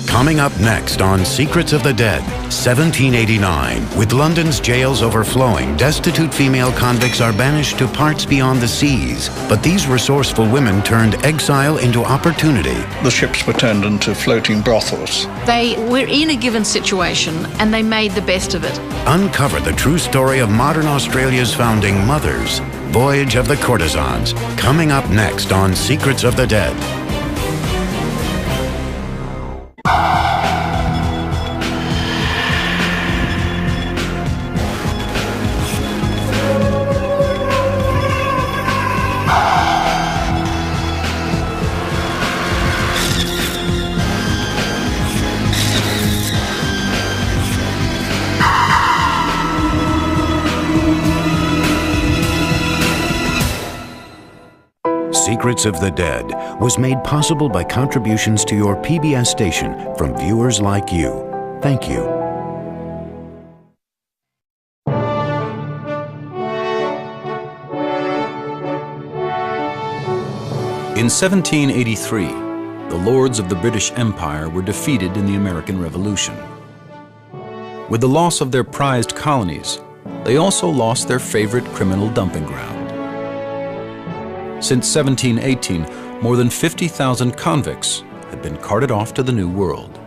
Coming up next on Secrets of the Dead, 1789. With London's jails overflowing, destitute female convicts are banished to parts beyond the seas. But these resourceful women turned exile into opportunity. The ships were turned into floating brothels. They were in a given situation and they made the best of it. Uncover the true story of modern Australia's founding mothers. Voyage of the Courtesans. Coming up next on Secrets of the Dead. Secrets of the Dead was made possible by contributions to your PBS station from viewers like you. Thank you. In 1783, the lords of the British Empire were defeated in the American Revolution. With the loss of their prized colonies, they also lost their favorite criminal dumping ground. Since 1718, more than 50,000 convicts had been carted off to the New World.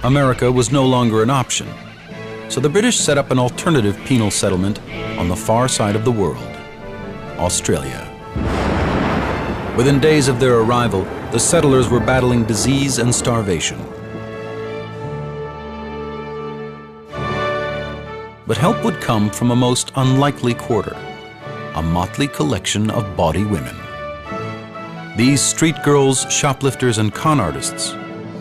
America was no longer an option, so the British set up an alternative penal settlement on the far side of the world, Australia. Within days of their arrival, the settlers were battling disease and starvation. But help would come from a most unlikely quarter. A motley collection of bawdy women. These street girls, shoplifters, and con artists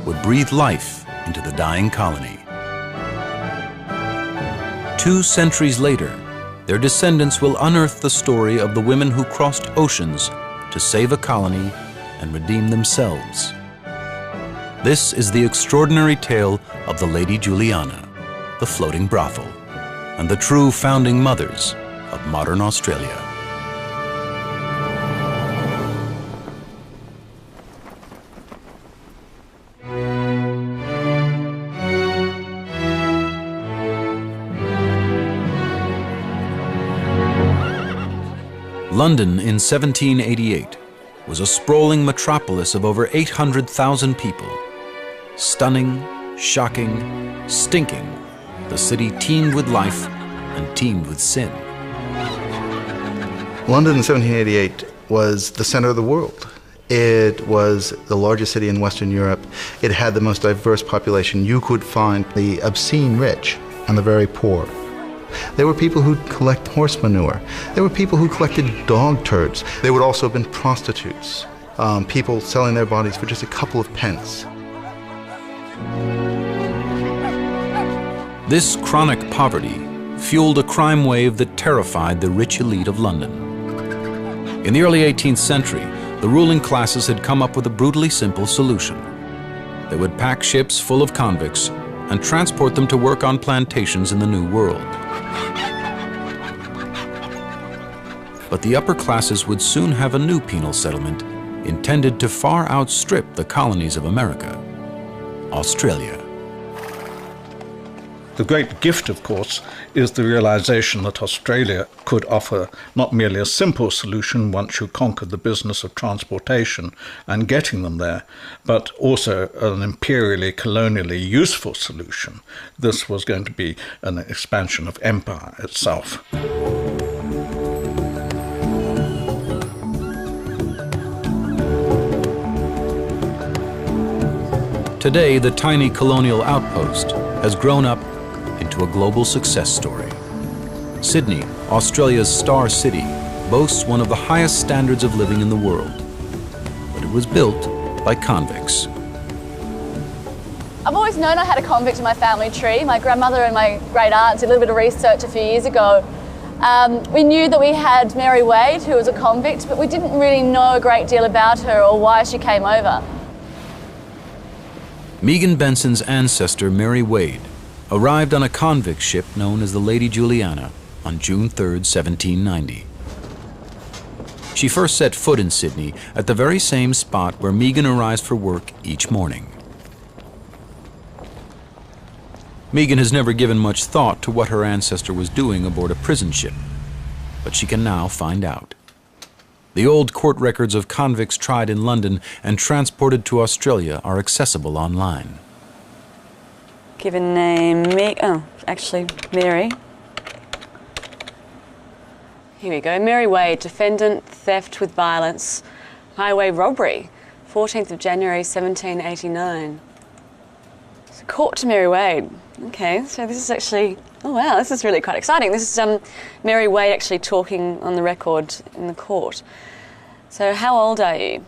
would breathe life into the dying colony. 2 centuries later, their descendants will unearth the story of the women who crossed oceans to save a colony and redeem themselves. This is the extraordinary tale of the Lady Juliana, the floating brothel, and the true founding mothers of modern Australia. London in 1788 was a sprawling metropolis of over 800,000 people. Stunning, shocking, stinking, the city teemed with life and teemed with sin. London in 1788 was the center of the world. It was the largest city in Western Europe. It had the most diverse population. You could find the obscene rich and the very poor. There were people who'd collect horse manure. There were people who collected dog turds. There would also have been prostitutes, people selling their bodies for just a couple of pence. This chronic poverty fueled a crime wave that terrified the rich elite of London. In the early 18th century, the ruling classes had come up with a brutally simple solution. They would pack ships full of convicts and transport them to work on plantations in the New World. But the upper classes would soon have a new penal settlement intended to far outstrip the colonies of America, Australia. The great gift, of course, is the realization that Australia could offer not merely a simple solution once you conquered the business of transportation and getting them there, but also an imperially, colonially useful solution. This was going to be an expansion of empire itself. Today, the tiny colonial outpost has grown up into a global success story. Sydney, Australia's star city, boasts one of the highest standards of living in the world. But it was built by convicts. I've always known I had a convict in my family tree. My grandmother and my great aunt did a little bit of research a few years ago. We knew that we had Mary Wade, who was a convict, but we didn't really know a great deal about her or why she came over. Megan Benson's ancestor, Mary Wade, arrived on a convict ship known as the Lady Juliana on June 3, 1790. She first set foot in Sydney at the very same spot where Megan arrives for work each morning. Megan has never given much thought to what her ancestor was doing aboard a prison ship, but she can now find out. The old court records of convicts tried in London and transported to Australia are accessible online. Given name, Mary. Here we go. Mary Wade, defendant, theft with violence, highway robbery, 14th of January 1789. So court to Mary Wade. Okay, so this is actually, oh wow, this is really quite exciting. This is Mary Wade actually talking on the record in the court. So how old are you?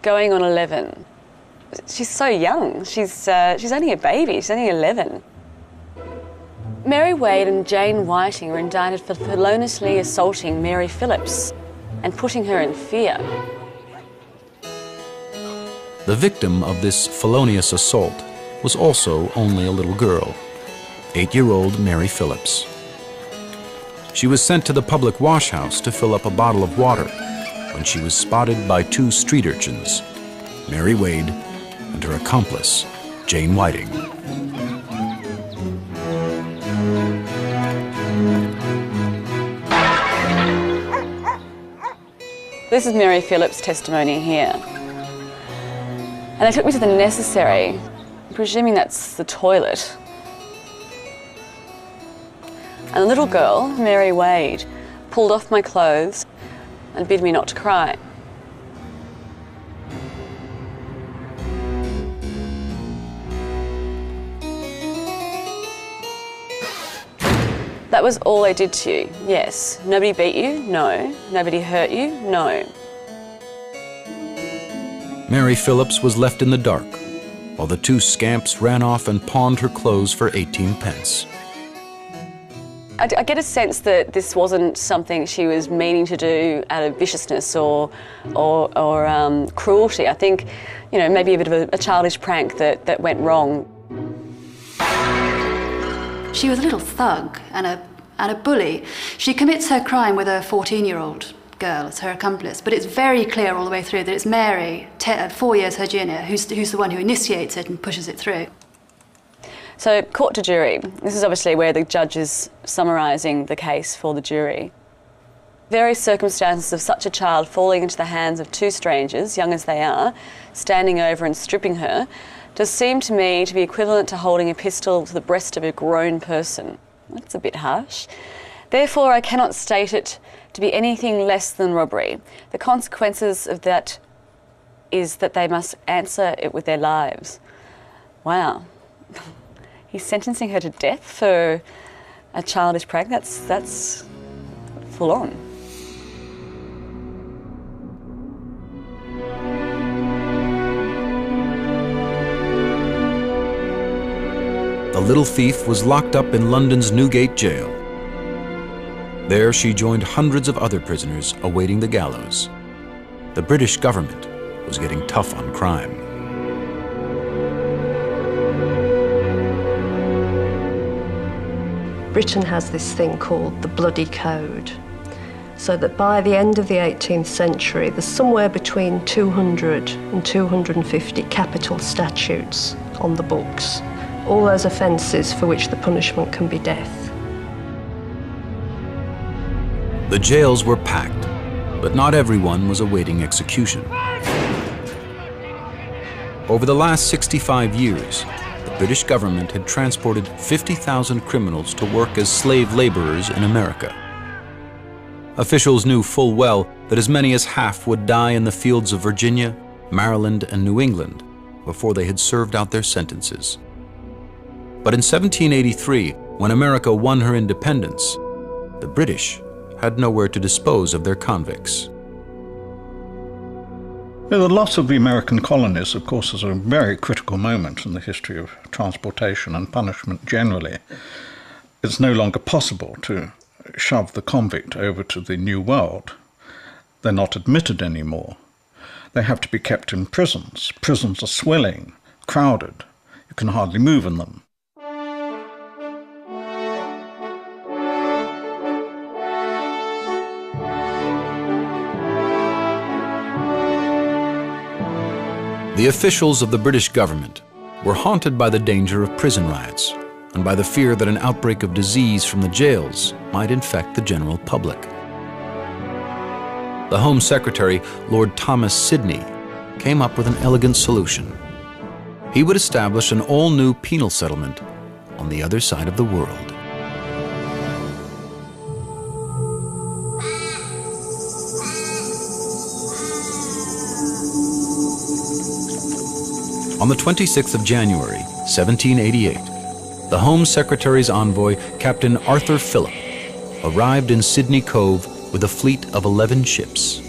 Going on 11. She's so young. She's only a baby. She's only 11. Mary Wade and Jane Whiting were indicted for feloniously assaulting Mary Phillips and putting her in fear. The victim of this felonious assault was also only a little girl, 8-year-old Mary Phillips. She was sent to the public wash house to fill up a bottle of water when she was spotted by 2 street urchins, Mary Wade and her accomplice, Jane Whiting. This is Mary Phillips' testimony here. And they took me to the necessary, presuming that's the toilet. And the little girl, Mary Wade, pulled off my clothes and bid me not to cry. That was all they did to you, yes. Nobody beat you? No. Nobody hurt you? No. Mary Phillips was left in the dark, while the 2 scamps ran off and pawned her clothes for 18 pence. I get a sense that this wasn't something she was meaning to do out of viciousness or cruelty. I think, you know, maybe a bit of a childish prank that went wrong. She was a little thug and a bully. She commits her crime with a 14-year-old girl as her accomplice, but it's very clear all the way through that it's Mary, 4 years her junior, who's the one who initiates it and pushes it through. So, court to jury. This is obviously where the judge is summarising the case for the jury. Various circumstances of such a child falling into the hands of 2 strangers, young as they are, standing over and stripping her, does seem to me to be equivalent to holding a pistol to the breast of a grown person. That's a bit harsh. Therefore, I cannot state it to be anything less than robbery. The consequences of that is that they must answer it with their lives. Wow. He's sentencing her to death for a childish prank. That's full on. The little thief was locked up in London's Newgate jail. There she joined hundreds of other prisoners awaiting the gallows. The British government was getting tough on crime. Britain has this thing called the Bloody Code, so that by the end of the 18th century, there's somewhere between 200 and 250 capital statutes on the books, all those offences for which the punishment can be death. The jails were packed, but not everyone was awaiting execution. Over the last 65 years, the British government had transported 50,000 criminals to work as slave laborers in America. Officials knew full well that as many as half would die in the fields of Virginia, Maryland, and New England before they had served out their sentences. But in 1783, when America won her independence, the British had nowhere to dispose of their convicts. The loss of the American colonies, of course, is a very critical moment in the history of transportation and punishment generally. It's no longer possible to shove the convict over to the New World. They're not admitted anymore. They have to be kept in prisons. Prisons are swelling, crowded. You can hardly move in them. The officials of the British government were haunted by the danger of prison riots and by the fear that an outbreak of disease from the jails might infect the general public. The Home Secretary, Lord Thomas Sidney, came up with an elegant solution. He would establish an all-new penal settlement on the other side of the world. On the 26th of January, 1788, the Home Secretary's envoy, Captain Arthur Phillip, arrived in Sydney Cove with a fleet of 11 ships.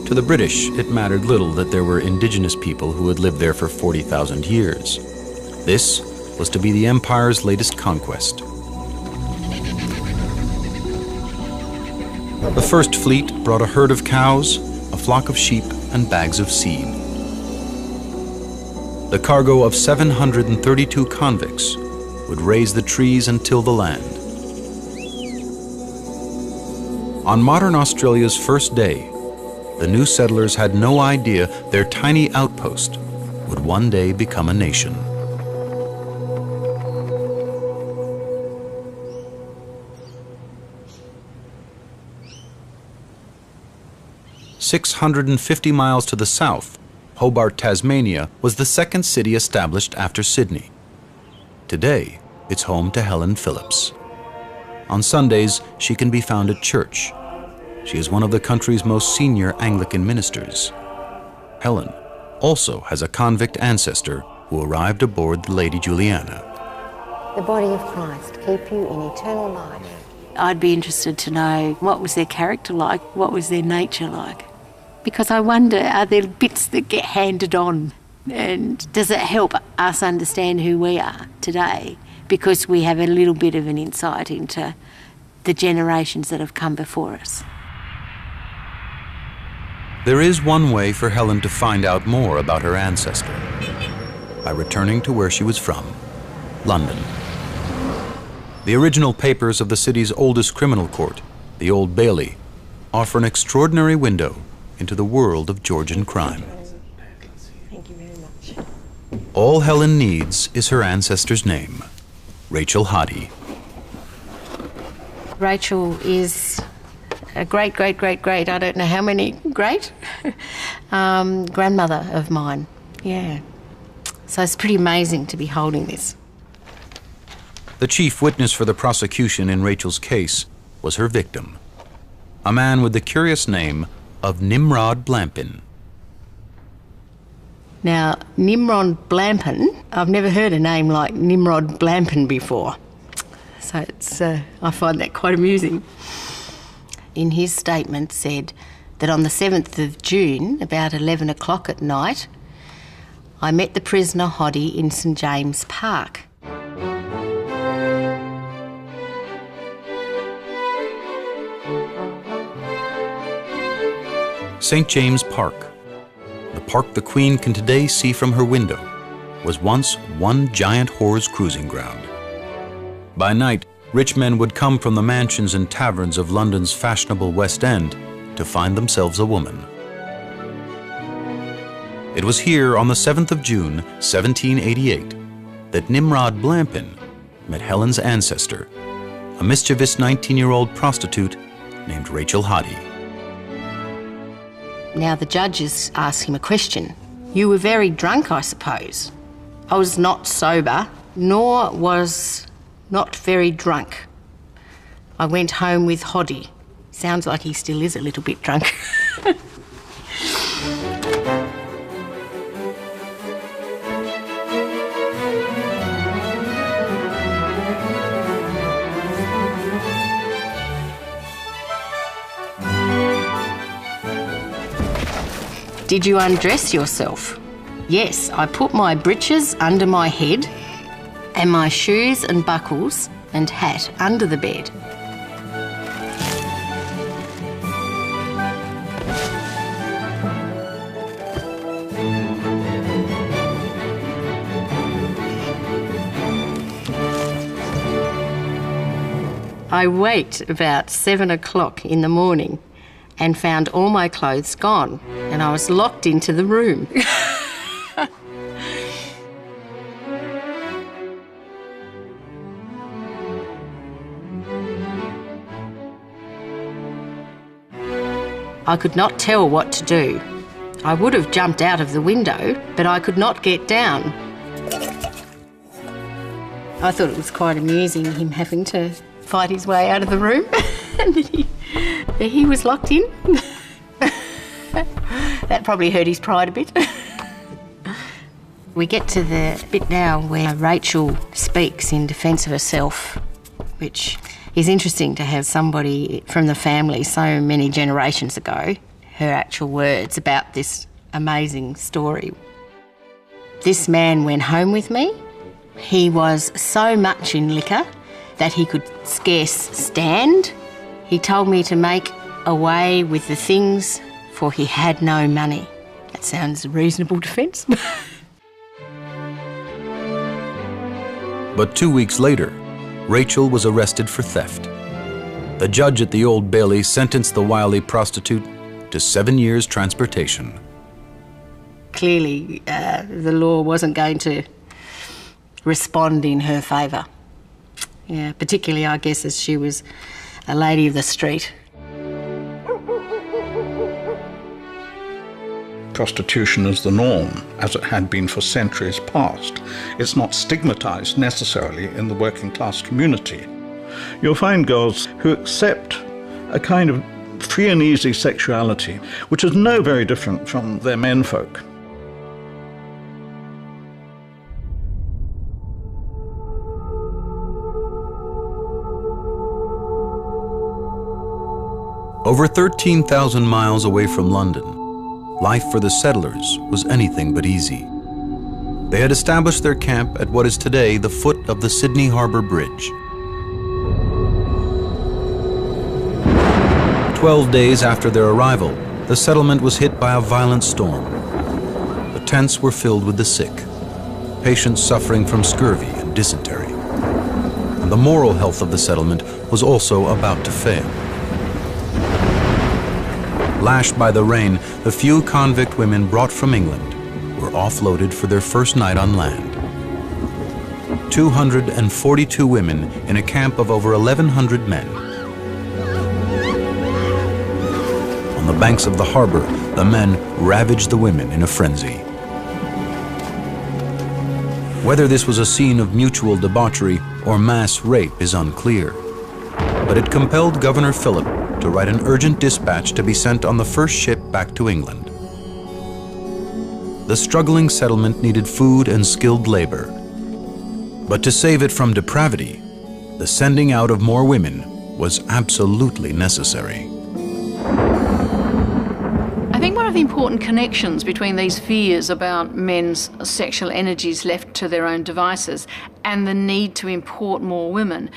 To the British, it mattered little that there were indigenous people who had lived there for 40,000 years. This was to be the Empire's latest conquest. The first fleet brought a herd of cows, a flock of sheep, and bags of seed. The cargo of 732 convicts would raise the trees and till the land. On modern Australia's first day, the new settlers had no idea their tiny outpost would one day become a nation. "650 miles to the south, Hobart, Tasmania, was the second city established after Sydney. Today, it's home to Helen Phillips. On Sundays, she can be found at church. She is one of the country's most senior Anglican ministers. Helen also has a convict ancestor who arrived aboard the Lady Juliana. The body of Christ keep you in eternal life. I'd be interested to know what was their character like, what was their nature like. Because I wonder, are there bits that get handed on? And does it help us understand who we are today? Because we have a little bit of an insight into the generations that have come before us. There is one way for Helen to find out more about her ancestor: by returning to where she was from, London. The original papers of the city's oldest criminal court, the Old Bailey, offer an extraordinary window into the world of Georgian crime. Thank you very much. All Helen needs is her ancestor's name, Rachel Hoddy. Rachel is a great, I don't know how many great, grandmother of mine. Yeah. So it's pretty amazing to be holding this. The chief witness for the prosecution in Rachel's case was her victim, a man with the curious name of Nimrod Blampin. Now, Nimrod Blampin, I've never heard a name like Nimrod Blampin before. So it's, I find that quite amusing. In his statement said that on the 7th of June, about 11 o'clock at night, I met the prisoner Hoddy in St James Park. St. James Park, the park the Queen can today see from her window, was once one giant whore's cruising ground. By night, rich men would come from the mansions and taverns of London's fashionable West End to find themselves a woman. It was here on the 7th of June, 1788, that Nimrod Blampin met Helen's ancestor, a mischievous 19-year-old prostitute named Rachel Hoddy. Now the judges asked him a question. You were very drunk, I suppose. I was not sober, nor was not very drunk. I went home with Hoddy. Sounds like he still is a little bit drunk. Did you undress yourself? Yes, I put my breeches under my head and my shoes and buckles and hat under the bed. I waked about 7 o'clock in the morning and found all my clothes gone, and and I was locked into the room. I could not tell what to do. I would have jumped out of the window, but I could not get down. I thought it was quite amusing, him having to fight his way out of the room. And then he was locked in. That probably hurt his pride a bit. We get to the bit now where Rachel speaks in defence of herself, which is interesting to have somebody from the family so many generations ago, her actual words about this amazing story. This man went home with me. He was so much in liquor that he could scarce stand. He told me to make away with the things, for he had no money. That sounds a reasonable defence. But 2 weeks later, Rachel was arrested for theft. The judge at the Old Bailey sentenced the wily prostitute to 7 years transportation. Clearly, the law wasn't going to respond in her favour. Yeah, particularly, I guess, as she was a lady of the street. Prostitution is the norm, as it had been for centuries past. It's not stigmatised necessarily in the working class community. You'll find girls who accept a kind of free and easy sexuality, which is no very different from their menfolk. Over 13,000 miles away from London, life for the settlers was anything but easy. They had established their camp at what is today the foot of the Sydney Harbour Bridge. 12 days after their arrival, the settlement was hit by a violent storm. The tents were filled with the sick, patients suffering from scurvy and dysentery. And the moral health of the settlement was also about to fail. Lashed by the rain, the few convict women brought from England were offloaded for their first night on land. 242 women in a camp of over 1,100 men. On the banks of the harbor, the men ravaged the women in a frenzy. Whether this was a scene of mutual debauchery or mass rape is unclear, but it compelled Governor Phillip to write an urgent dispatch to be sent on the first ship back to England. The struggling settlement needed food and skilled labor. But to save it from depravity, the sending out of more women was absolutely necessary. I think one of the important connections between these fears about men's sexual energies left to their own devices and the need to import more women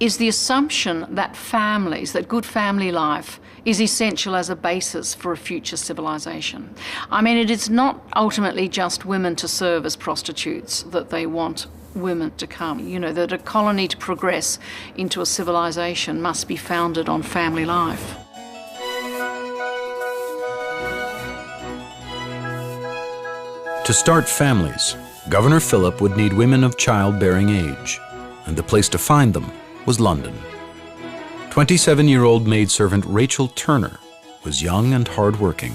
is the assumption that families, that good family life is essential as a basis for a future civilization. I mean, it is not ultimately just women to serve as prostitutes that they want women to come. You know, that a colony to progress into a civilization must be founded on family life. To start families, Governor Phillip would need women of childbearing age, and the place to find them was London. 27-year-old maidservant Rachel Turner was young and hard-working,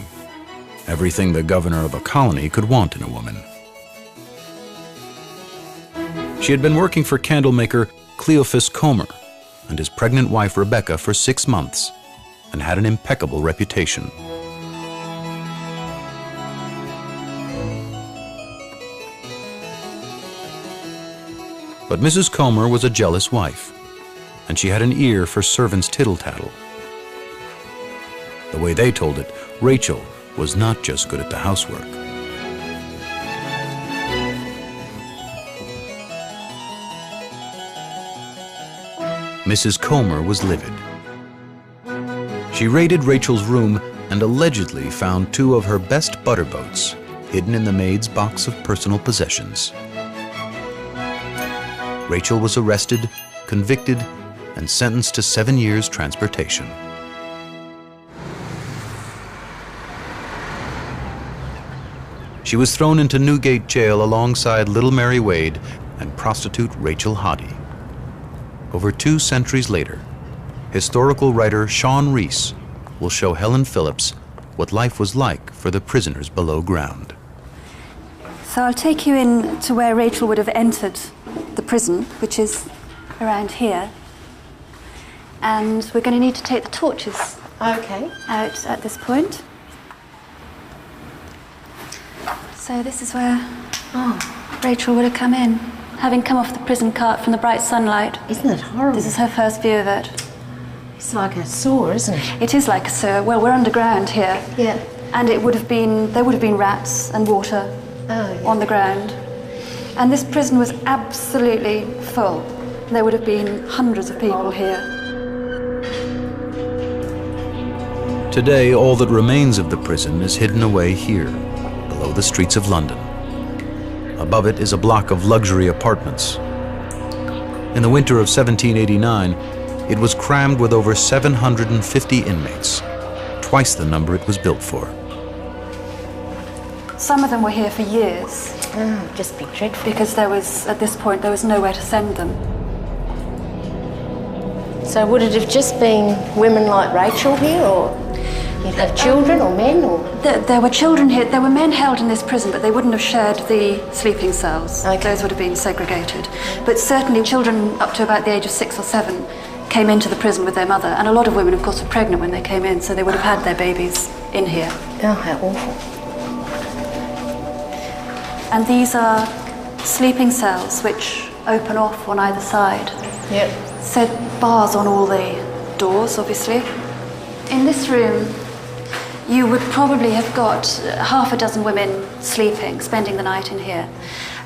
everything the governor of a colony could want in a woman. She had been working for candlemaker Cleophas Comer and his pregnant wife Rebecca for 6 months and had an impeccable reputation. But Mrs. Comer was a jealous wife, and she had an ear for servants' tittle-tattle. The way they told it, Rachel was not just good at the housework. Mrs. Comer was livid. She raided Rachel's room and allegedly found 2 of her best butter boats hidden in the maid's box of personal possessions. Rachel was arrested, convicted, and sentenced to 7 years transportation. She was thrown into Newgate Jail alongside Little Mary Wade and prostitute Rachel Hoddy. Over 2 centuries later, historical writer Sean Rees will show Helen Phillips what life was like for the prisoners below ground. So I'll take you in to where Rachel would have entered the prison, which is around here. And we're going to need to take the torches out at this point. So this is where Rachel would have come in, having come off the prison cart from the bright sunlight. Isn't it horrible? This is her first view of it. It's like a sewer, isn't it? It is like a sewer. Well, we're underground here. Yeah. And there would have been rats and water on the ground. And this prison was absolutely full. There would have been hundreds of people here. Today, all that remains of the prison is hidden away here, below the streets of London. Above it is a block of luxury apartments. In the winter of 1789, it was crammed with over 750 inmates, twice the number it was built for. Some of them were here for years. Just be dreadful. Because at this point, there was nowhere to send them. So would it have just been women like Rachel here, or you'd have children or men? Or There were children here. There were men held in this prison, but they wouldn't have shared the sleeping cells. Okay. Those would have been segregated. But certainly children up to about the age of 6 or 7 came into the prison with their mother. And a lot of women, of course, were pregnant when they came in, so they would have had their babies in here. Oh, how awful. And these are sleeping cells which open off on either side. Yep. So bars on all the doors, obviously. In this room, you would probably have got half a dozen women sleeping, spending the night in here.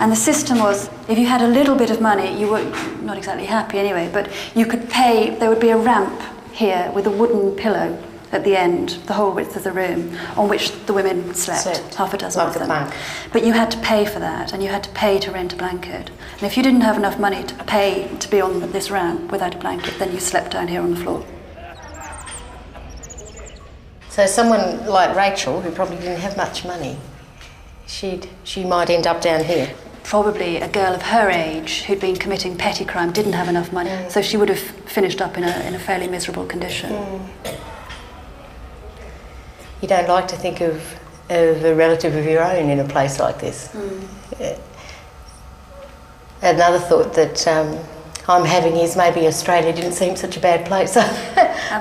And the system was, if you had a little bit of money, you were not exactly happy anyway, but you could pay, there would be a ramp here with a wooden pillow at the end, the whole width of the room, on which the women slept, half a dozen of them. Like a bunk. But you had to pay for that, and you had to pay to rent a blanket. And if you didn't have enough money to pay to be on this ramp without a blanket, then you slept down here on the floor. So someone like Rachel, who probably didn't have much money, she might end up down here. Probably a girl of her age who'd been committing petty crime didn't have enough money, so she would have finished up in a fairly miserable condition. You don't like to think of a relative of your own in a place like this. Another thought that I'm having is maybe Australia didn't seem such a bad place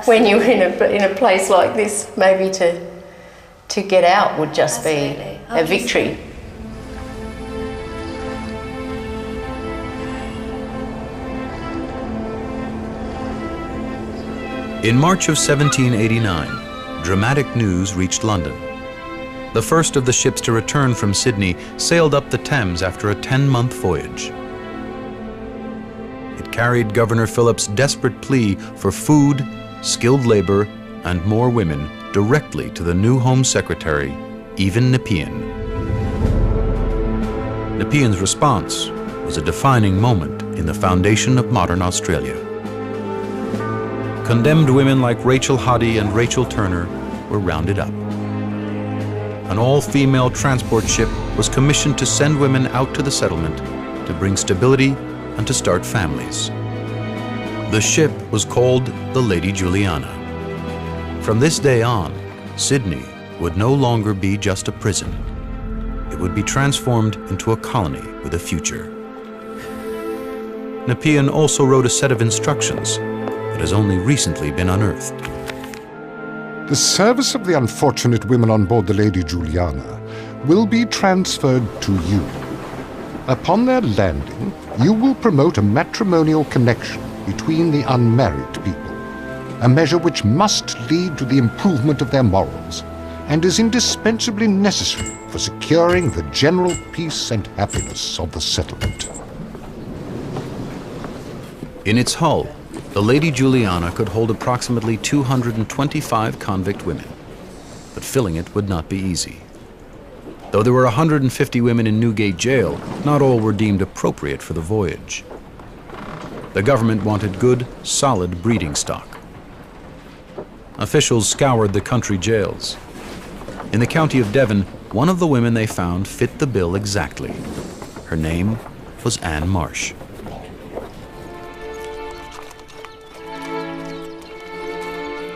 when you were in a place like this. Maybe to get out would just be a victory. In March of 1789, dramatic news reached London. The first of the ships to return from Sydney sailed up the Thames after a 10-month voyage. It carried Governor Phillips' desperate plea for food, skilled labor, and more women directly to the new Home Secretary, Even Nepean. Nepean's response was a defining moment in the foundation of modern Australia. Condemned women like Rachel Hoddy and Rachel Turner were rounded up. An all-female transport ship was commissioned to send women out to the settlement to bring stability and to start families. The ship was called the Lady Juliana. From this day on, Sydney would no longer be just a prison. It would be transformed into a colony with a future. Nepean also wrote a set of instructions that has only recently been unearthed. The service of the unfortunate women on board the Lady Juliana will be transferred to you. Upon their landing, you will promote a matrimonial connection between the unmarried people, a measure which must lead to the improvement of their morals and is indispensably necessary for securing the general peace and happiness of the settlement. In its hull, the Lady Juliana could hold approximately 225 convict women, but filling it would not be easy. Though there were 150 women in Newgate Jail, not all were deemed appropriate for the voyage. The government wanted good, solid breeding stock. Officials scoured the country jails. In the county of Devon, One of the women they found fit the bill exactly. Her name was Anne Marsh.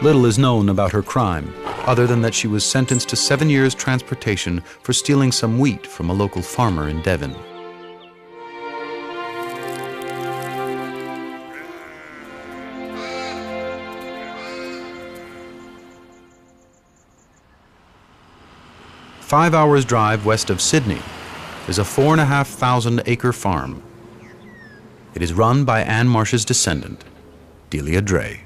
Little is known about her crime, other than that she was sentenced to 7 years' transportation for stealing some wheat from a local farmer in Devon. Five hours' drive west of Sydney is a 4,500-acre farm. It is run by Anne Marsh's descendant, Delia Dray.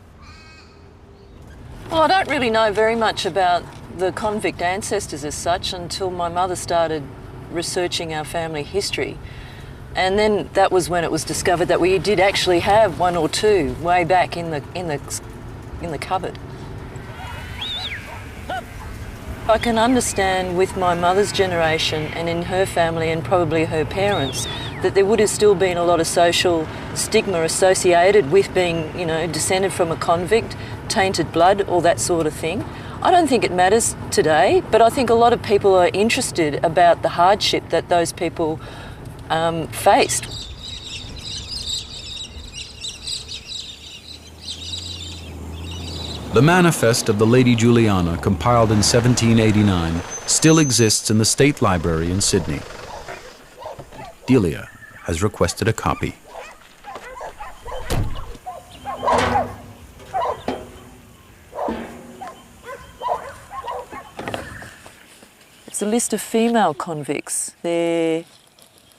Well, I don't really know very much about the convict ancestors as such until my mother started researching our family history. And then that was when it was discovered that we did actually have one or two way back in the cupboard. I can understand with my mother's generation and in her family and probably her parents that there would have still been a lot of social stigma associated with being, you know, descended from a convict, tainted blood, all that sort of thing. I don't think it matters today, but I think a lot of people are interested about the hardship that those people faced. The manifest of the Lady Juliana, compiled in 1789, still exists in the State Library in Sydney. Delia has requested a copy. It's a list of female convicts, their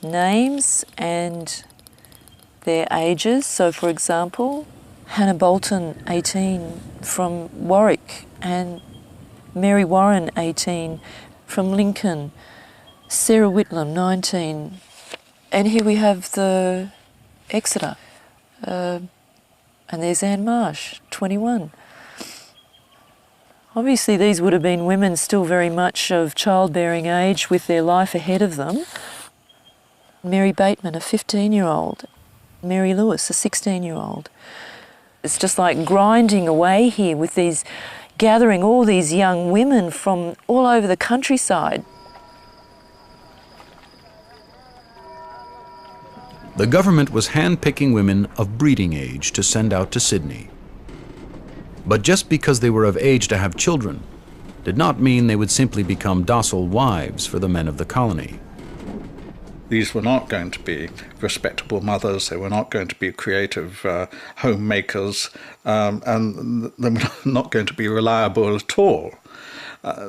names and their ages. So, for example, Hannah Bolton, 18, from Warwick, and Mary Warren, 18, from Lincoln, Sarah Whitlam, 19, and here we have the Exeter, and there's Anne Marsh, 21. Obviously these would have been women still very much of childbearing age with their life ahead of them. Mary Bateman, a 15-year-old, Mary Lewis, a 16-year-old. It's just like grinding away here with these, gathering all these young women from all over the countryside. The government was hand-picking women of breeding age to send out to Sydney. But just because they were of age to have children did not mean they would simply become docile wives for the men of the colony. These were not going to be respectable mothers, they were not going to be creative homemakers, and they were not going to be reliable at all.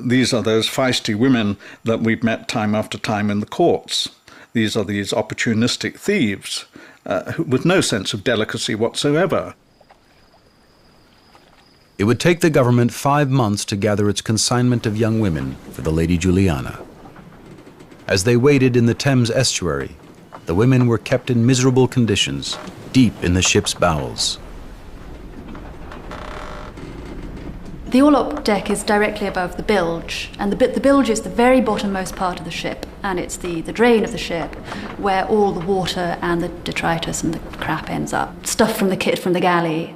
These are those feisty women that we've met time after time in the courts. These are these opportunistic thieves with no sense of delicacy whatsoever. It would take the government 5 months to gather its consignment of young women for the Lady Juliana. As they waited in the Thames estuary, the women were kept in miserable conditions, deep in the ship's bowels. The orlop deck is directly above the bilge, and the bilge is the very bottommost part of the ship, and it's the drain of the ship where all the water and the detritus and the crap ends up. Stuff from the kit from the galley,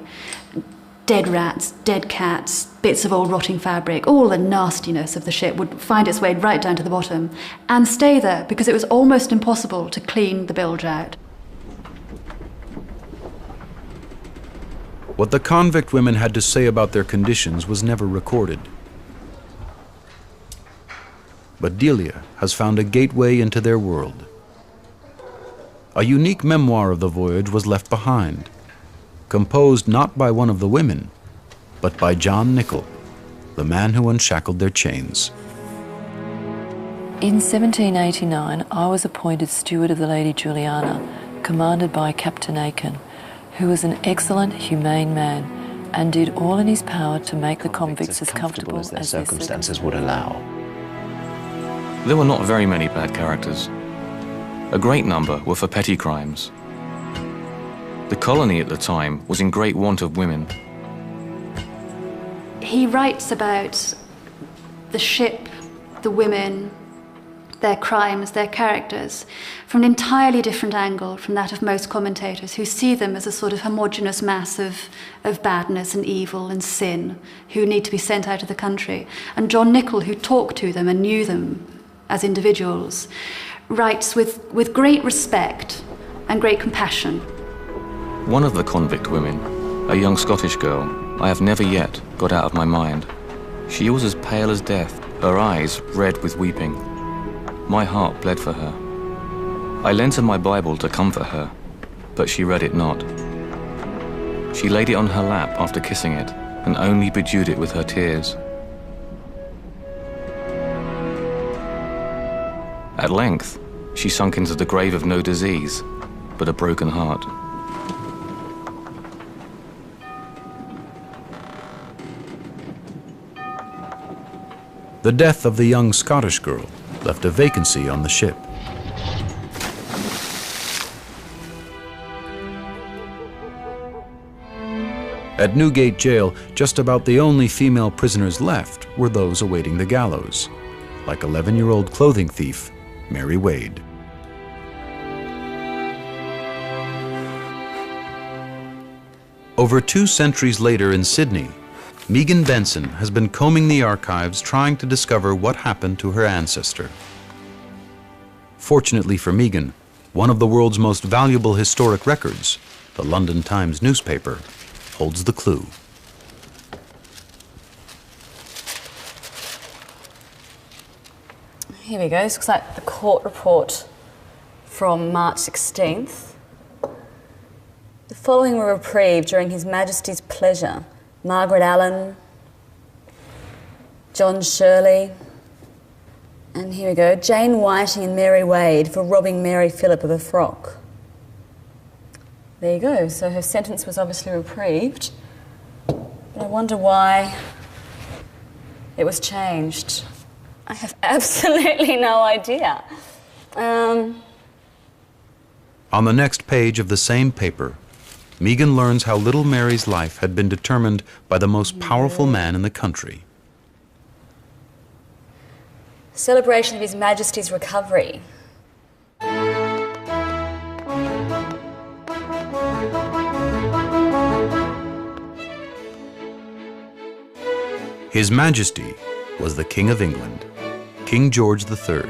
dead rats, dead cats, bits of old rotting fabric, all the nastiness of the ship would find its way right down to the bottom and stay there because it was almost impossible to clean the bilge out. What the convict women had to say about their conditions was never recorded. But Delia has found a gateway into their world. A unique memoir of the voyage was left behind, composed not by one of the women, but by John Nichol, the man who unshackled their chains. In 1789, I was appointed steward of the Lady Juliana, commanded by Captain Aiken, who was an excellent, humane man and did all in his power to make the convicts as comfortable as their circumstances would allow. There were not very many bad characters. A great number were for petty crimes. The colony at the time was in great want of women. He writes about the ship, the women, their crimes, their characters, from an entirely different angle from that of most commentators who see them as a sort of homogeneous mass of badness and evil and sin who need to be sent out of the country. And John Nichol, who talked to them and knew them, as individuals, writes with great respect and great compassion. One of the convict women, a young Scottish girl, I have never yet got out of my mind. She was as pale as death, her eyes red with weeping. My heart bled for her. I lent her my Bible to comfort her, but she read it not. She laid it on her lap after kissing it, and only bedewed it with her tears. At length, she sunk into the grave of no disease, but a broken heart. The death of the young Scottish girl left a vacancy on the ship. At Newgate Jail, just about the only female prisoners left were those awaiting the gallows, like 11-year-old clothing thief Mary Wade. Over 2 centuries later in Sydney, Megan Benson has been combing the archives trying to discover what happened to her ancestor. Fortunately for Megan, one of the world's most valuable historic records, the London Times newspaper, holds the clue. Here we go. This looks like the court report from March 16th. The following were reprieved during His Majesty's pleasure: Margaret Allen, John Shirley, and here we go, Jane Whiting and Mary Wade for robbing Mary Phillip of a frock. There you go. So her sentence was obviously reprieved. But I wonder why it was changed. I have absolutely no idea. On the next page of the same paper, Megan learns how little Mary's life had been determined by the most powerful man in the country. Celebration of His Majesty's recovery. His Majesty was the King of England, King George III,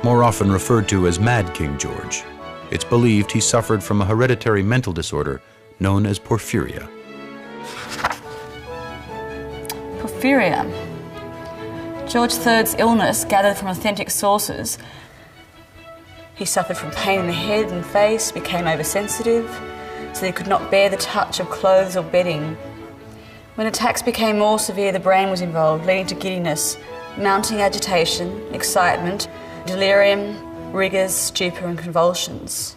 more often referred to as Mad King George. It's believed he suffered from a hereditary mental disorder known as porphyria. Porphyria. George III's illness, gathered from authentic sources, he suffered from pain in the head and face, became oversensitive, so he could not bear the touch of clothes or bedding. When attacks became more severe, the brain was involved, leading to giddiness, mounting agitation, excitement, delirium, rigours, stupor and convulsions.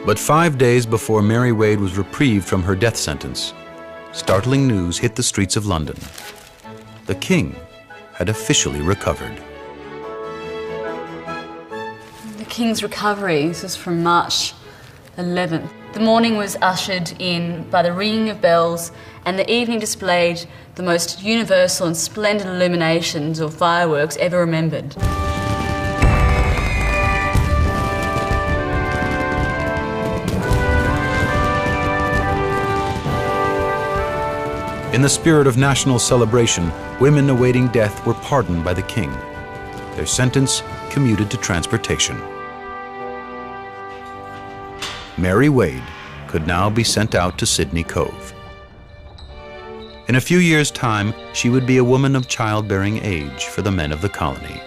But 5 days before Mary Wade was reprieved from her death sentence, startling news hit the streets of London. The King had officially recovered. The King's recovery, this is from March 11th. The morning was ushered in by the ringing of bells, and the evening displayed the most universal and splendid illuminations or fireworks ever remembered. In the spirit of national celebration, women awaiting death were pardoned by the King. Their sentence commuted to transportation. Mary Wade could now be sent out to Sydney Cove. In a few years' time, she would be a woman of childbearing age for the men of the colony.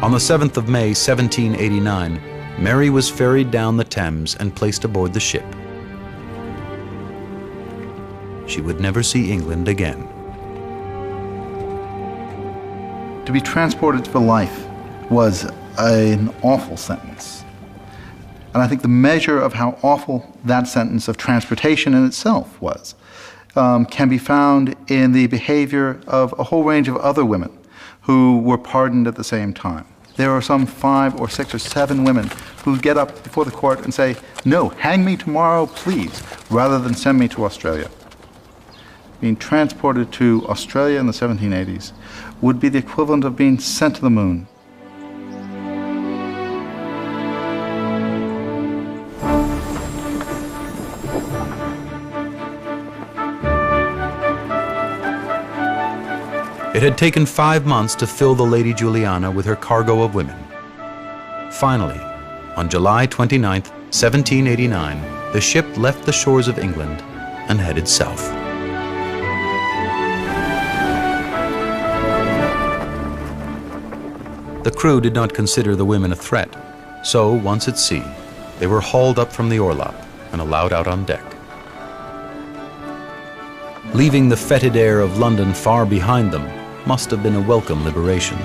On the 7th of May, 1789, Mary was ferried down the Thames and placed aboard the ship. She would never see England again. To be transported for life was an awful sentence. And I think the measure of how awful that sentence of transportation in itself was can be found in the behavior of a whole range of other women who were pardoned at the same time. There are some 5 or 6 or 7 women who get up before the court and say, "No, hang me tomorrow, please," rather than send me to Australia. Being transported to Australia in the 1780s would be the equivalent of being sent to the moon. It had taken 5 months to fill the Lady Juliana with her cargo of women. Finally, on July 29, 1789, the ship left the shores of England and headed south. The crew did not consider the women a threat, so once at sea, they were hauled up from the orlop and allowed out on deck. Leaving the fetid air of London far behind them must have been a welcome liberation.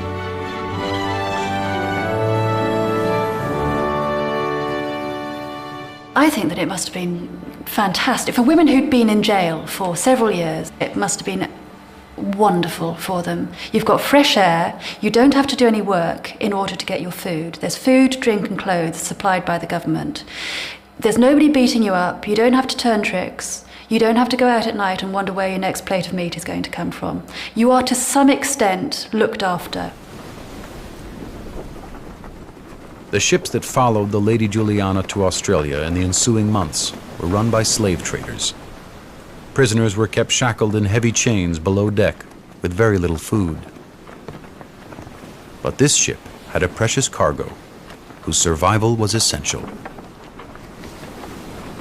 I think that it must have been fantastic. For women who'd been in jail for several years, it must have been wonderful for them. You've got fresh air, you don't have to do any work in order to get your food. There's food, drink and clothes supplied by the government. There's nobody beating you up, you don't have to turn tricks, you don't have to go out at night and wonder where your next plate of meat is going to come from. You are to some extent looked after. The ships that followed the Lady Juliana to Australia in the ensuing months were run by slave traders. Prisoners were kept shackled in heavy chains below deck with very little food. But this ship had a precious cargo whose survival was essential.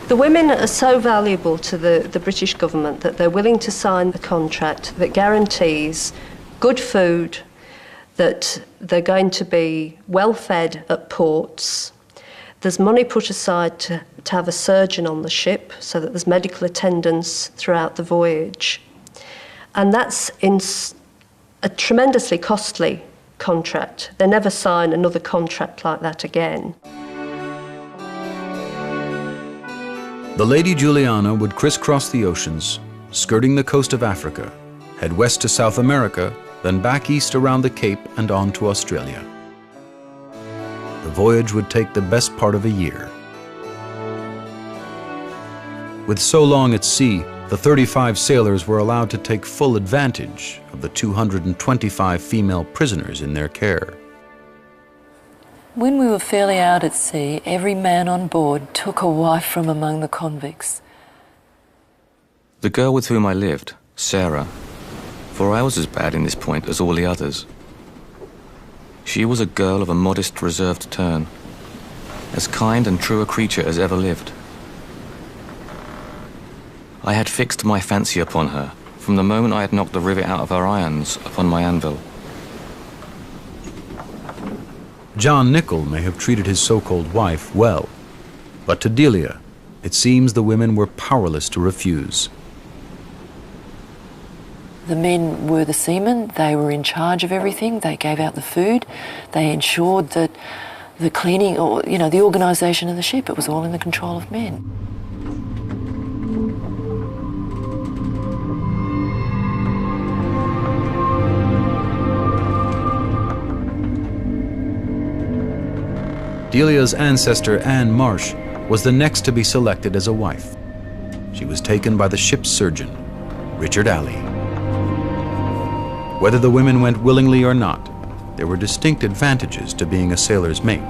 The women are so valuable to the British government that they're willing to sign a contract that guarantees good food, that they're going to be well fed at ports. There's money put aside to have a surgeon on the ship so that there's medical attendance throughout the voyage. And that's in a tremendously costly contract. They never sign another contract like that again. The Lady Juliana would crisscross the oceans, skirting the coast of Africa, head west to South America, then back east around the Cape and on to Australia. The voyage would take the best part of a year. With so long at sea, the 35 sailors were allowed to take full advantage of the 225 female prisoners in their care. When we were fairly out at sea, every man on board took a wife from among the convicts. The girl with whom I lived, Sarah, for I was as bad in this point as all the others. She was a girl of a modest, reserved turn, as kind and true a creature as ever lived. I had fixed my fancy upon her from the moment I had knocked the rivet out of her irons upon my anvil. John Nichol may have treated his so-called wife well, but to Delia, it seems the women were powerless to refuse. The men were the seamen, they were in charge of everything, they gave out the food, they ensured that the cleaning, or the organisation of the ship, it was all in the control of men. Delia's ancestor, Anne Marsh, was the next to be selected as a wife. She was taken by the ship's surgeon, Richard Alley. Whether the women went willingly or not, there were distinct advantages to being a sailor's mate.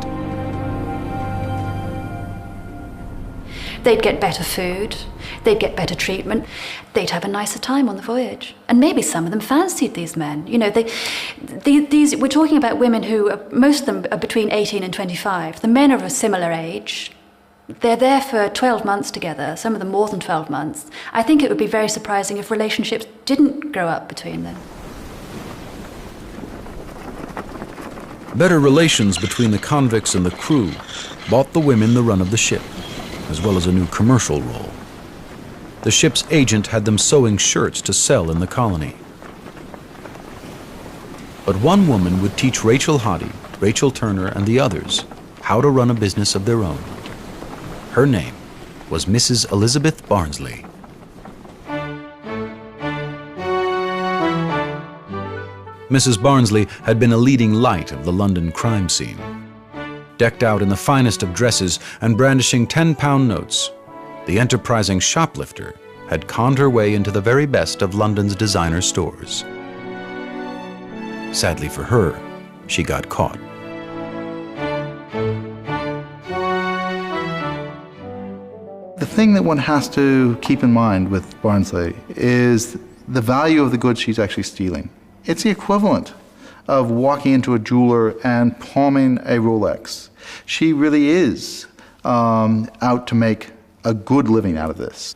They'd get better food, they'd get better treatment, they'd have a nicer time on the voyage. And maybe some of them fancied these men. We're talking about women who, most of them are between 18 and 25. The men are of a similar age. They're there for 12 months together, some of them more than 12 months. I think it would be very surprising if relationships didn't grow up between them. Better relations between the convicts and the crew bought the women the run of the ship, as well as a new commercial role. The ship's agent had them sewing shirts to sell in the colony. But one woman would teach Rachel Hoddy, Rachel Turner, and the others how to run a business of their own. Her name was Mrs. Elizabeth Barnsley. Mrs. Barnsley had been a leading light of the London crime scene. Decked out in the finest of dresses and brandishing 10-pound notes, the enterprising shoplifter had conned her way into the very best of London's designer stores. Sadly for her, she got caught. The thing that one has to keep in mind with Barnsley is the value of the goods she's actually stealing. It's the equivalent of walking into a jeweler and palming a Rolex. She really is out to make a good living out of this.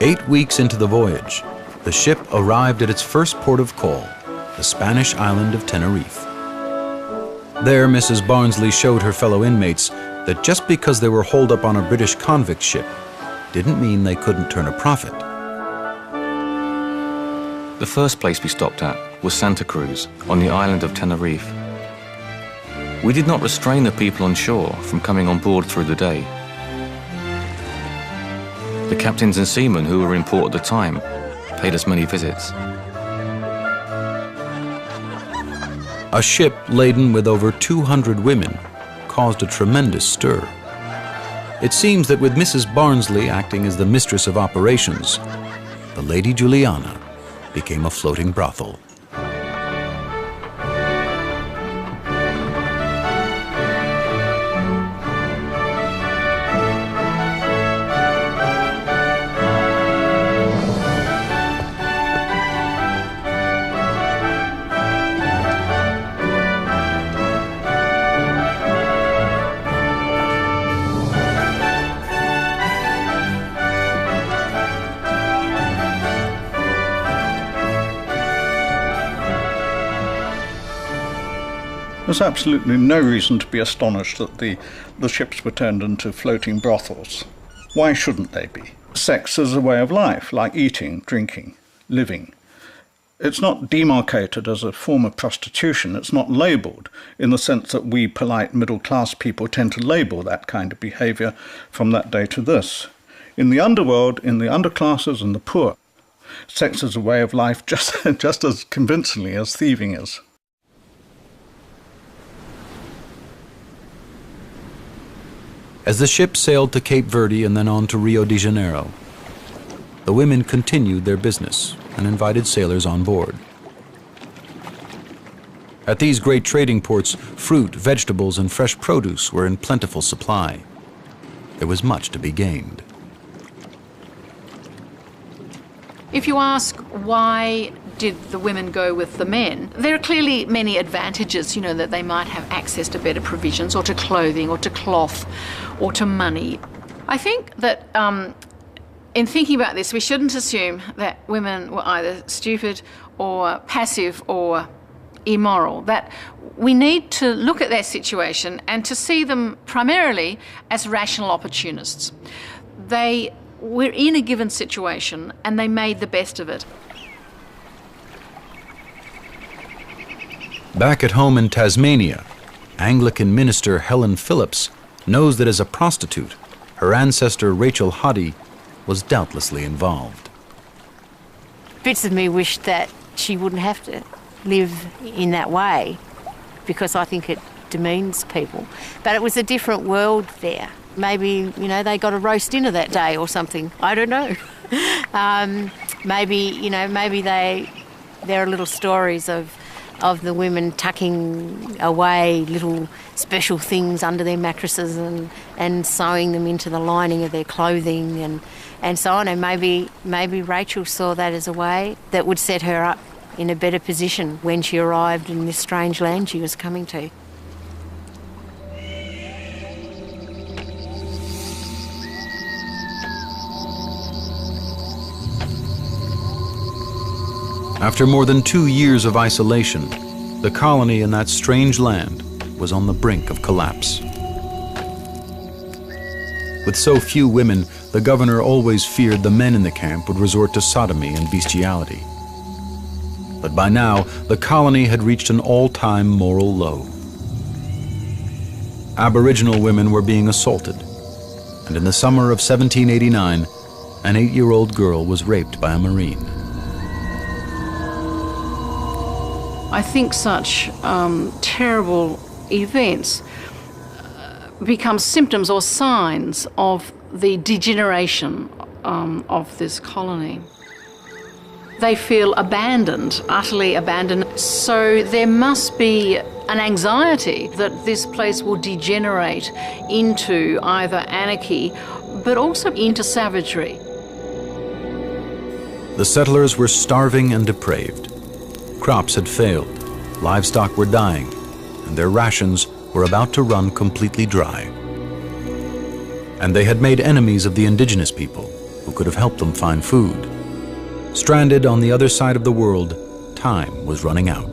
8 weeks into the voyage, the ship arrived at its first port of call, the Spanish island of Tenerife. There, Mrs. Barnsley showed her fellow inmates that just because they were holed up on a British convict ship didn't mean they couldn't turn a profit. The first place we stopped at was Santa Cruz, on the island of Tenerife. We did not restrain the people on shore from coming on board through the day. The captains and seamen who were in port at the time paid us many visits. A ship laden with over 200 women caused a tremendous stir. It seems that with Mrs. Barnsley acting as the mistress of operations, the Lady Juliana became a floating brothel. There's absolutely no reason to be astonished that the ships were turned into floating brothels. Why shouldn't they be? Sex is a way of life, like eating, drinking, living. It's not demarcated as a form of prostitution. It's not labelled in the sense that we polite middle-class people tend to label that kind of behaviour from that day to this. In the underworld, in the underclasses and the poor, sex is a way of life just as convincingly as thieving is. As the ship sailed to Cape Verde and then on to Rio de Janeiro, the women continued their business and invited sailors on board. At these great trading ports, fruit, vegetables, and fresh produce were in plentiful supply. There was much to be gained. If you ask why did the women go with the men, there are clearly many advantages, that they might have access to better provisions or to clothing or to cloth or to money. I think that in thinking about this, we shouldn't assume that women were either stupid or passive or immoral, that we need to look at their situation and to see them primarily as rational opportunists. They were in a given situation and they made the best of it. Back at home in Tasmania, Anglican minister Helen Phillips knows that as a prostitute, her ancestor Rachel Hoddy was doubtlessly involved. Bits of me wish that she wouldn't have to live in that way, because I think it demeans people. But it was a different world there. Maybe, they got a roast dinner that day or something. I don't know. Maybe there are little stories of the women tucking away little special things under their mattresses and sewing them into the lining of their clothing and so on. And maybe Rachel saw that as a way that would set her up in a better position when she arrived in this strange land she was coming to. After more than 2 years of isolation, the colony in that strange land was on the brink of collapse. With so few women, the governor always feared the men in the camp would resort to sodomy and bestiality. But by now, the colony had reached an all-time moral low. Aboriginal women were being assaulted, and in the summer of 1789, an 8-year-old girl was raped by a Marine. I think such terrible events become symptoms or signs of the degeneration of this colony. They feel abandoned, utterly abandoned. So there must be an anxiety that this place will degenerate into either anarchy, but also into savagery. The settlers were starving and depraved. Crops had failed, livestock were dying, and their rations were about to run completely dry. And they had made enemies of the indigenous people who could have helped them find food. Stranded on the other side of the world, time was running out.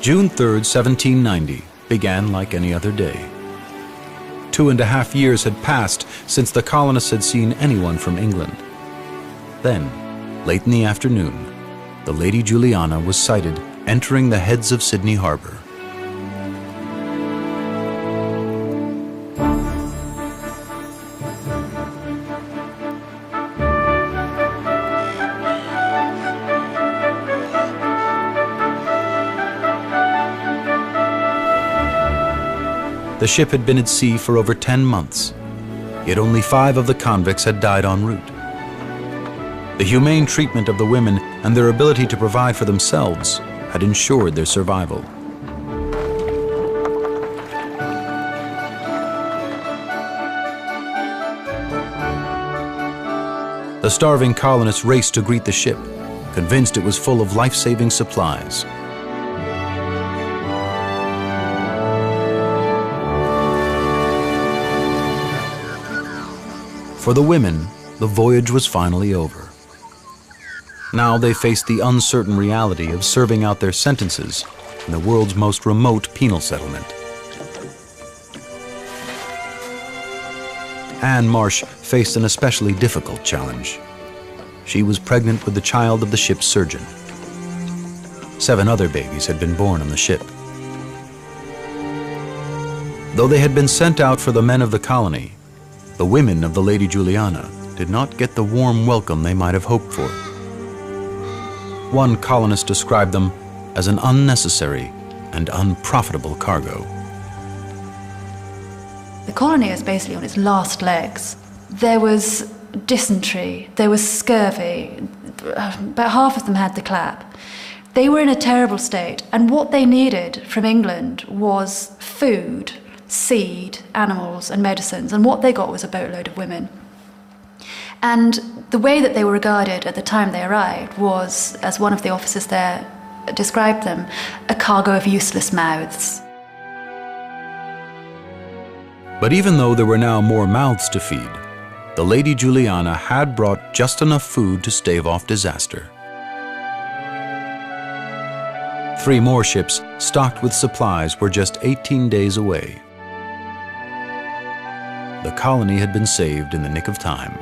June 3rd, 1790 began like any other day. 2.5 years had passed since the colonists had seen anyone from England. Then, late in the afternoon, the Lady Juliana was sighted entering the heads of Sydney Harbour. The ship had been at sea for over 10 months, yet only 5 of the convicts had died en route. The humane treatment of the women and their ability to provide for themselves had ensured their survival. The starving colonists raced to greet the ship, convinced it was full of life-saving supplies. For the women, the voyage was finally over. Now they faced the uncertain reality of serving out their sentences in the world's most remote penal settlement. Anne Marsh faced an especially difficult challenge. She was pregnant with the child of the ship's surgeon. 7 other babies had been born on the ship. Though they had been sent out for the men of the colony, the women of the Lady Juliana did not get the warm welcome they might have hoped for. One colonist described them as an unnecessary and unprofitable cargo. The colony is basically on its last legs. There was dysentery, there was scurvy, about half of them had the clap. They were in a terrible state, and what they needed from England was food, seed, animals and medicines, and what they got was a boatload of women. And the way that they were regarded at the time they arrived was, as one of the officers there described them, a cargo of useless mouths. But even though there were now more mouths to feed, the Lady Juliana had brought just enough food to stave off disaster. 3 more ships stocked with supplies were just 18 days away. The colony had been saved in the nick of time.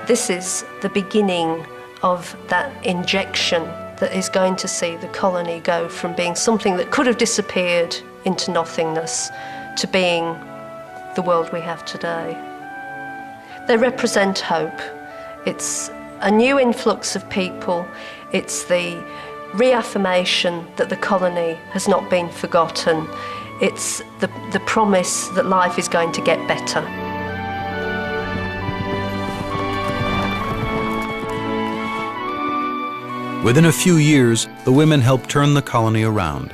This is the beginning of that injection that is going to see the colony go from being something that could have disappeared into nothingness to being the world we have today. They represent hope. It's a new influx of people. It's the reaffirmation that the colony has not been forgotten. It's the promise that life is going to get better. Within a few years, the women helped turn the colony around.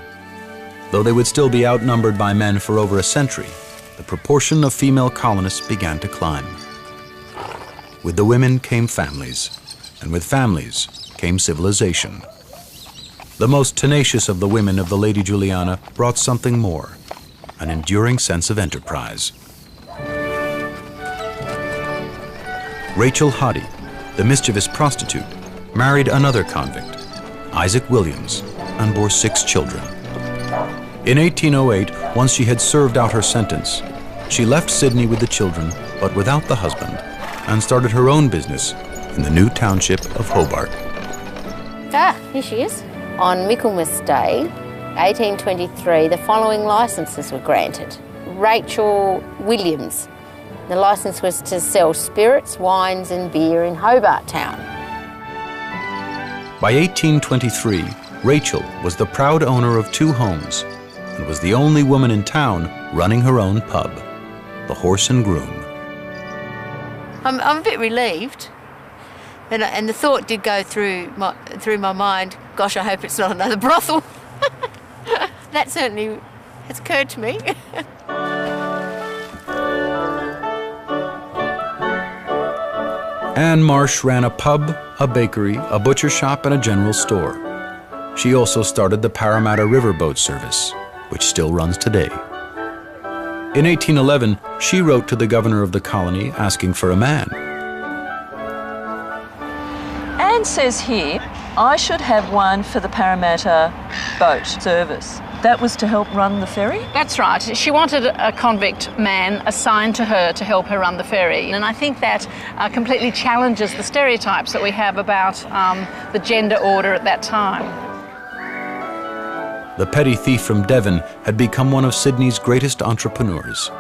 Though they would still be outnumbered by men for over a century, the proportion of female colonists began to climb. With the women came families, and with families came civilization. The most tenacious of the women of the Lady Juliana brought something more, an enduring sense of enterprise. Rachel Hoddy, the mischievous prostitute, married another convict, Isaac Williams, and bore 6 children. In 1808, once she had served out her sentence, she left Sydney with the children, but without the husband, and started her own business in the new township of Hobart. Here she is. On Michaelmas Day, 1823, the following licences were granted. Rachel Williams. The licence was to sell spirits, wines and beer in Hobart Town. By 1823, Rachel was the proud owner of 2 homes and was the only woman in town running her own pub, the Horse and Groom. I'm a bit relieved, and the thought did go through my mind, Gosh, I hope it's not another brothel. That certainly has occurred to me. Anne Marsh ran a pub, a bakery, a butcher shop, and a general store. She also started the Parramatta Riverboat service, which still runs today. In 1811, she wrote to the governor of the colony asking for a man. Anne says here, I should have one for the Parramatta boat service. That was to help run the ferry? That's right. She wanted a convict man assigned to her to help her run the ferry. And I think that completely challenges the stereotypes that we have about the gender order at that time. The petty thief from Devon had become one of Sydney's greatest entrepreneurs.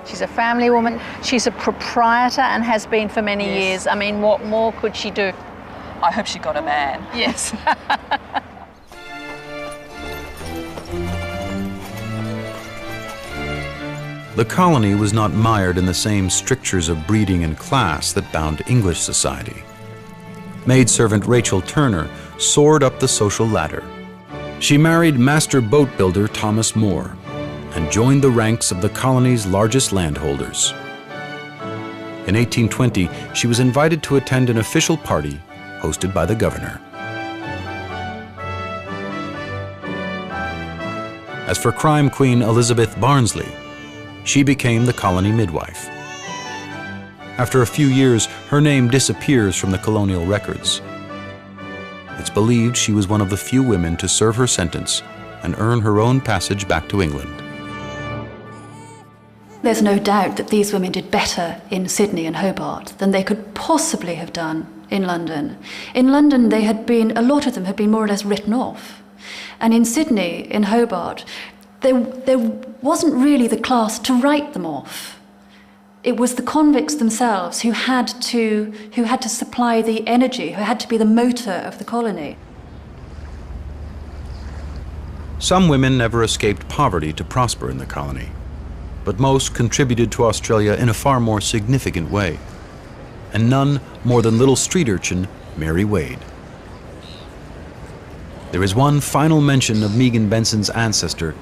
She's a family woman. She's a proprietor and has been for many years. I mean, what more could she do? I hope she got a man. Yes. The colony was not mired in the same strictures of breeding and class that bound English society. Maidservant Rachel Turner soared up the social ladder. She married master boat builder Thomas Moore and joined the ranks of the colony's largest landholders. In 1820, she was invited to attend an official party hosted by the governor. As for crime queen Elizabeth Barnsley, she became the colony midwife. After a few years, her name disappears from the colonial records. It's believed she was one of the few women to serve her sentence and earn her own passage back to England. There's no doubt that these women did better in Sydney and Hobart than they could possibly have done in London. In London, a lot of them had been more or less written off. And in Sydney, in Hobart, there wasn't really the class to write them off. It was the convicts themselves who had to supply the energy, who had to be the motor of the colony. Some women never escaped poverty to prosper in the colony, but most contributed to Australia in a far more significant way, and none more than little street urchin Mary Wade. There is one final mention of Megan Benson's ancestor,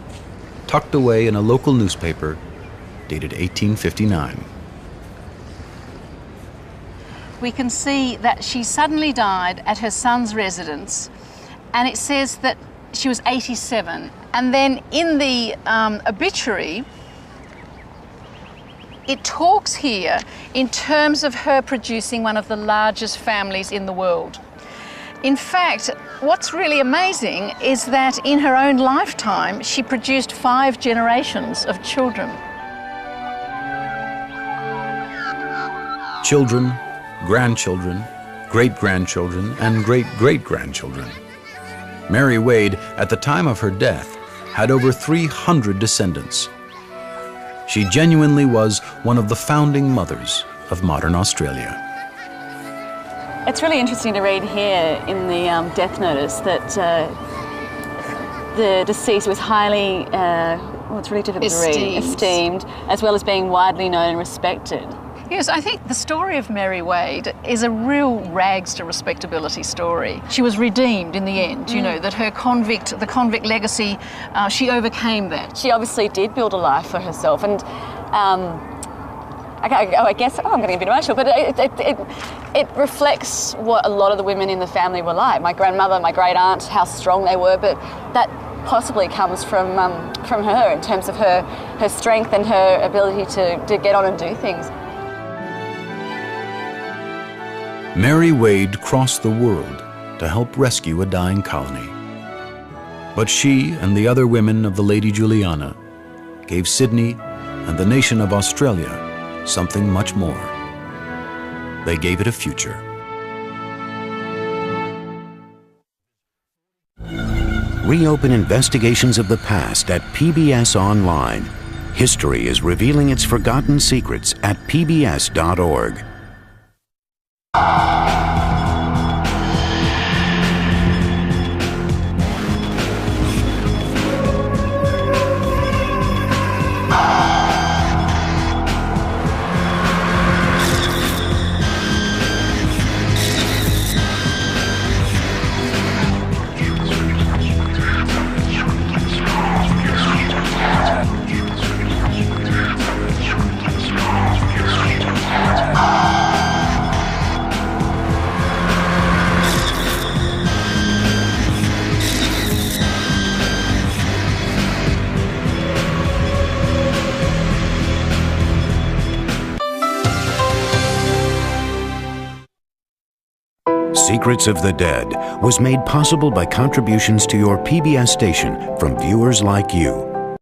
tucked away in a local newspaper, dated 1859. We can see that she suddenly died at her son's residence, and it says that she was 87. And then in the obituary, it talks here in terms of her producing one of the largest families in the world. In fact, what's really amazing is that in her own lifetime, she produced 5 generations of children. Children, grandchildren, great-grandchildren, and great-great-grandchildren. Mary Wade, at the time of her death, had over 300 descendants. She genuinely was one of the founding mothers of modern Australia. It's really interesting to read here in the death notice that the deceased was highly, it's really difficult to read, esteemed, as well as being widely known and respected. Yes, I think the story of Mary Wade is a real rags to respectability story. She was redeemed in the end, you know, that the convict legacy, she overcame that. She obviously did build a life for herself, and I guess, I'm getting a bit emotional, but it reflects what a lot of the women in the family were like. My grandmother, my great aunt, how strong they were, but that possibly comes from her in terms of her strength and her ability to get on and do things. Mary Wade crossed the world to help rescue a dying colony. But she and the other women of the Lady Juliana gave Sydney and the nation of Australia something much more. They gave it a future. Reopen investigations of the past at PBS Online. History is revealing its forgotten secrets at pbs.org. Secrets of the Dead was made possible by contributions to your PBS station from viewers like you.